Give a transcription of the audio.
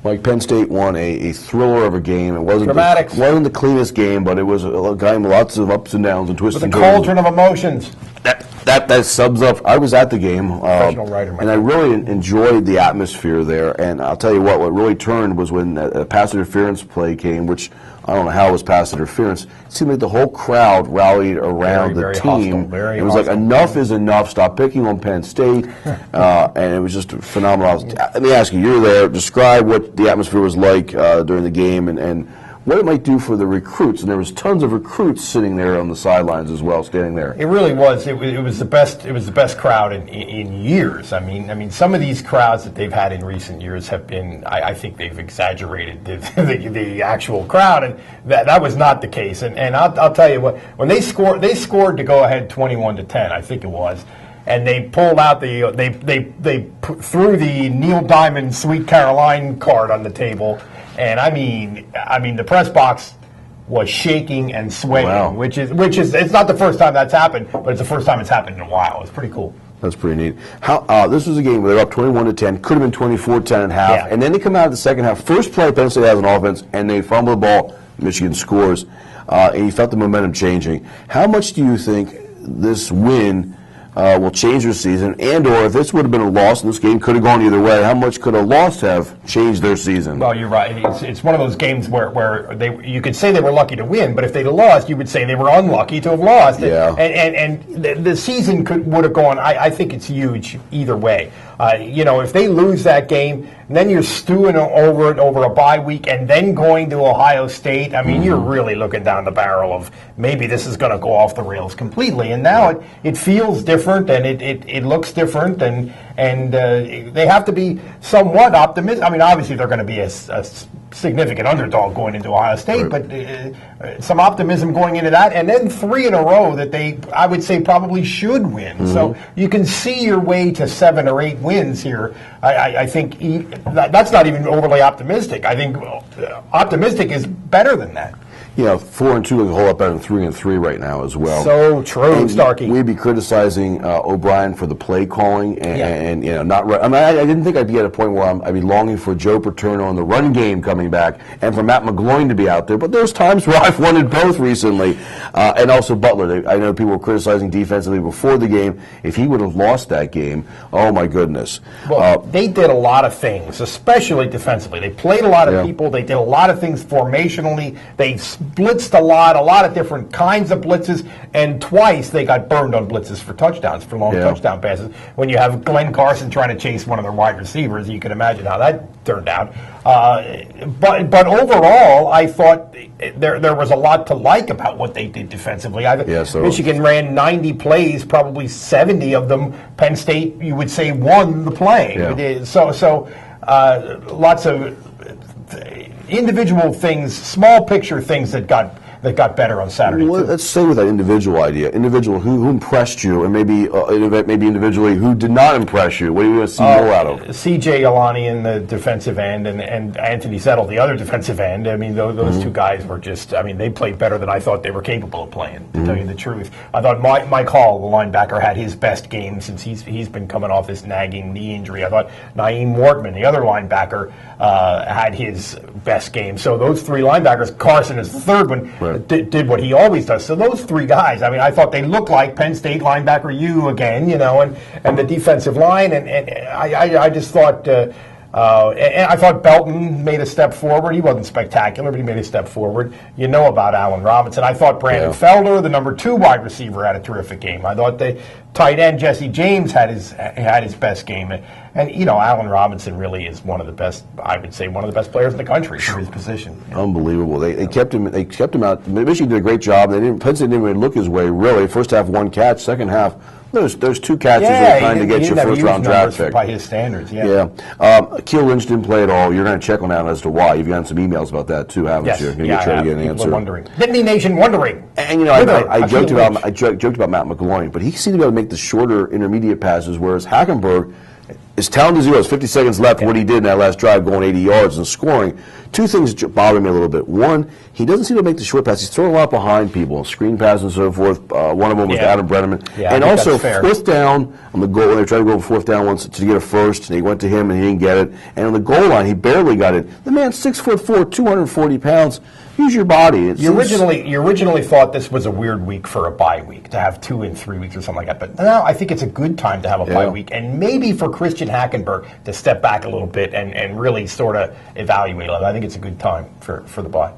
Like Penn State won a thriller of a game. It wasn't wasn't the cleanest game, but it was a game with lots of ups and downs and twists and turns. With a cauldron of emotions. That sums up. I was at the game, Professional writer, and I really enjoyed the atmosphere there. And I'll tell you what really turned was when a pass interference play came, which I don't know how it was pass interference. It seemed like the whole crowd rallied around the team. It was like, enough is enough. Stop picking on Penn State. And it was just phenomenal. Let me ask you, you're there. Describe what the atmosphere was like during the game and what it might do for the recruits. And there was tons of recruits sitting there on the sidelines as well, standing there. It really was. It was the best. It was the best crowd in years. I mean, some of these crowds that they've had in recent years have been. I think they've exaggerated the actual crowd, and that was not the case. And I'll tell you what. When they scored to go ahead 21-10, I think it was. And they pulled out they threw the Neil Diamond Sweet Caroline card on the table. And I mean, the press box was shaking and swaying, wow. which is it's not the first time that's happened, but it's the first time it's happened in a while. It's pretty cool. That's pretty neat. This was a game where they're up 21-10, could have been 24-10 at half, and then they come out of the second half. First play, Penn State has an offense, and they fumble the ball. Michigan scores, and you felt the momentum changing. How much do you think this win will change their season, and/or if this would have been a loss and this game could have gone either way, how much could a loss have changed their season? Well, you're right. It's one of those games where you could say they were lucky to win, but if they'd have lost, you would say they were unlucky to have lost. Yeah. And the season would have gone. I think it's huge either way. If they lose that game, and then you're stewing over it over a bye week, and then going to Ohio State. I mean, you're really looking down the barrel of maybe this is going to go off the rails completely. And now it feels different, and it looks different, and they have to be somewhat optimistic. I mean, obviously they're going to be a significant underdog going into Ohio State, but some optimism going into that, and then 3 in a row that I would say probably should win. So you can see your way to 7 or 8 wins here. I think that's not even overly optimistic. I think optimistic is better than that. 4-2 look a whole lot better than 3-3 right now as well. So true, Starkey. We'd be criticizing O'Brien for the play calling, and not. I mean, I didn't think I'd be at a point where I'd be longing for Joe Paterno on the run game coming back, and for Matt McGloin to be out there. But there's times where I've wanted both recently, and also Butler. I know people were criticizing defensively before the game. If he would have lost that game, oh my goodness. Well, they did a lot of things, especially defensively. They played a lot of people. They did a lot of things formationally. They blitzed a lot of different kinds of blitzes, and twice they got burned on blitzes for touchdowns, for long touchdown passes. When you have Glenn Carson trying to chase one of their wide receivers, you can imagine how that turned out. But overall, I thought there was a lot to like about what they did defensively. Michigan ran 90 plays, probably 70 of them Penn State, you would say, won the play. Yeah. So lots of individual things, small picture things that got better on Saturday. Well, let's stay with that individual idea. Individual who impressed you, and maybe individually who did not impress you. What do you want to see more out of? C.J. Alani in the defensive end, and Anthony Settle, the other defensive end. I mean, those two guys were just. I mean, they played better than I thought they were capable of playing. To tell you the truth, I thought Mike Hall, the linebacker, had his best game since he's been coming off this nagging knee injury. I thought Naeem Wortman, the other linebacker, had his best game. So those 3 linebackers, Carson is the third one. Did what he always does. So those 3 guys, I mean, I thought they looked like Penn State linebacker U again, and the defensive line, and I just thought, and I thought Belton made a step forward. He wasn't spectacular, but he made a step forward. You know about Allen Robinson. I thought Brandon Felder, the number 2 wide receiver, had a terrific game. I thought the tight end Jesse James had his best game. And Allen Robinson really is one of the best. I would say one of the best players in the country for his position. Unbelievable. They kept him. They kept him out. Michigan did a great job. Penn State didn't even look his way really. First half 1 catch. Second half those 2 catches were trying to get your first round draft pick by his standards. Keel Lynch didn't play at all. You're going to check on that as to why. You've gotten some emails about that too, haven't you? You're going to try to get an answer. People are wondering. Nittany Nation wondering. And I joked about Matt McGloin, but he seemed to be able to make the shorter intermediate passes, whereas Hackenberg as talented as he was, 50 seconds left, what he did in that last drive, going 80 yards and scoring, two things bother me a little bit. One, he doesn't seem to make the short pass. He's throwing a lot behind people, screen passes and so forth. One of them was Adam Brenneman. Yeah, and also, fourth down on the goal, when they tried to go for fourth down once to get a first, and he went to him and he didn't get it. And on the goal line, he barely got it. The man's 6'4", 240 pounds. Use your body. You originally thought this was a weird week for a bye week, to have 2 and 3 weeks or something like that. But now I think it's a good time to have a bye week, and maybe for Christian Hackenberg to step back a little bit and really sort of evaluate it. I think it's a good time for the bye.